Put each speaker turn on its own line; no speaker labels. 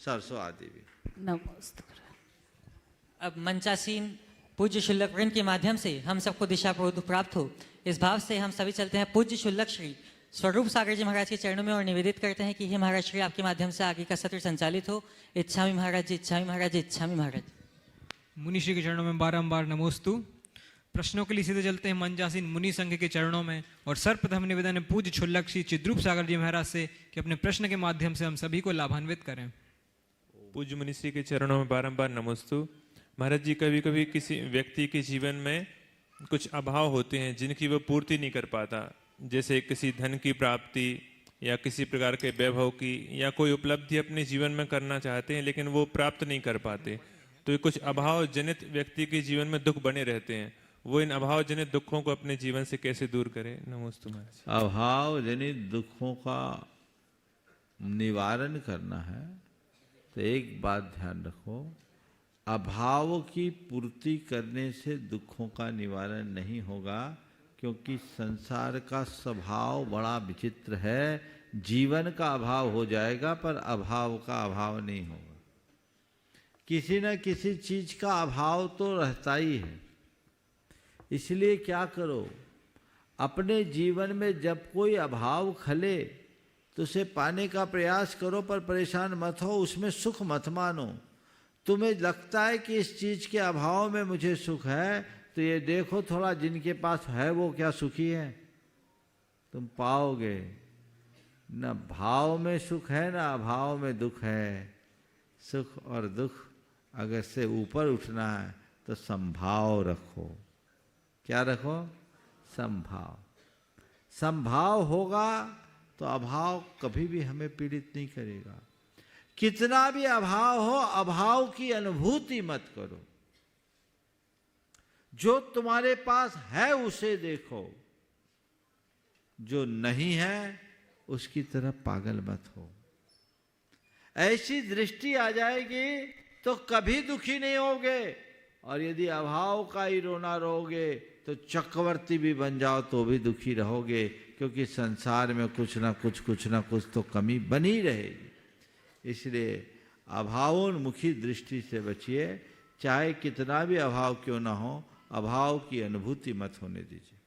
सरसों आदि भी।
नमस्ते।
अब मंचासीन पूज्य शुल्लक वृंद के माध्यम से हम सबको दिशा बोध प्राप्त हो, इस भाव से हम सभी चलते हैं पूज्य शुल्लक श्री स्वरूप सागर जी महाराज के चरणों में और निवेदित करते हैं कि हे महाराज श्री आपके माध्यम से आगे का सत्र संचालित हो। इच्छामि महाराज जी, इच्छामि महाराज जी, इच्छामि महाराज।
मुनि श्री के चरणों में बारंबार नमोस्तु। प्रश्नों के लिए सीधे चलते हैं मंचासीन मुनि संघ के चरणों में और सर्वप्रथम निवेदन है पूज्य शुल्लक श्री चिद्रूप सागर जी महाराज से कि अपने प्रश्न के माध्यम से हम सभी को लाभान्वित करें।
पूज्य मुनि श्री के चरणों में बारंबार नमोस्तु। महाराज जी, कभी कभी किसी व्यक्ति के जीवन में कुछ अभाव होते हैं जिनकी वह पूर्ति नहीं कर पाता, जैसे किसी धन की प्राप्ति या किसी प्रकार के वैभव की या कोई उपलब्धि अपने जीवन में करना चाहते हैं लेकिन वो प्राप्त नहीं कर पाते। तो ये कुछ अभाव जनित व्यक्ति के जीवन में दुख बने रहते हैं, वो इन अभाव जनित दुखों को अपने जीवन से कैसे दूर करे? नमोस्तु महाराज।
अभाव जनित दुखों का निवारण करना है तो एक बात ध्यान रखो, अभाव की पूर्ति करने से दुखों का निवारण नहीं होगा, क्योंकि संसार का स्वभाव बड़ा विचित्र है। जीवन का अभाव हो जाएगा पर अभाव का अभाव नहीं होगा। किसी न किसी चीज का अभाव तो रहता ही है। इसलिए क्या करो, अपने जीवन में जब कोई अभाव खले तो उसे पाने का प्रयास करो, पर परेशान मत हो, उसमें सुख मत मानो। तुम्हें लगता है कि इस चीज के अभाव में मुझे सुख है, तो ये देखो थोड़ा जिनके पास है वो क्या सुखी है, तुम पाओगे न भाव में सुख है न अभाव में दुख है। सुख और दुख अगर से ऊपर उठना है तो संभाव रखो। क्या रखो? संभाव। संभाव होगा तो अभाव कभी भी हमें पीड़ित नहीं करेगा। कितना भी अभाव हो, अभाव की अनुभूति मत करो। जो तुम्हारे पास है उसे देखो, जो नहीं है उसकी तरफ पागल मत हो। ऐसी दृष्टि आ जाएगी तो कभी दुखी नहीं होगे, और यदि अभाव का ही रोना रहोगे तो चक्रवर्ती भी बन जाओ तो भी दुखी रहोगे, क्योंकि संसार में कुछ ना कुछ तो कमी बनी रहेगी। इसलिए अभावोन्मुखी दृष्टि से बचिए, चाहे कितना भी अभाव क्यों ना हो, अभाव की अनुभूति मत होने दीजिए।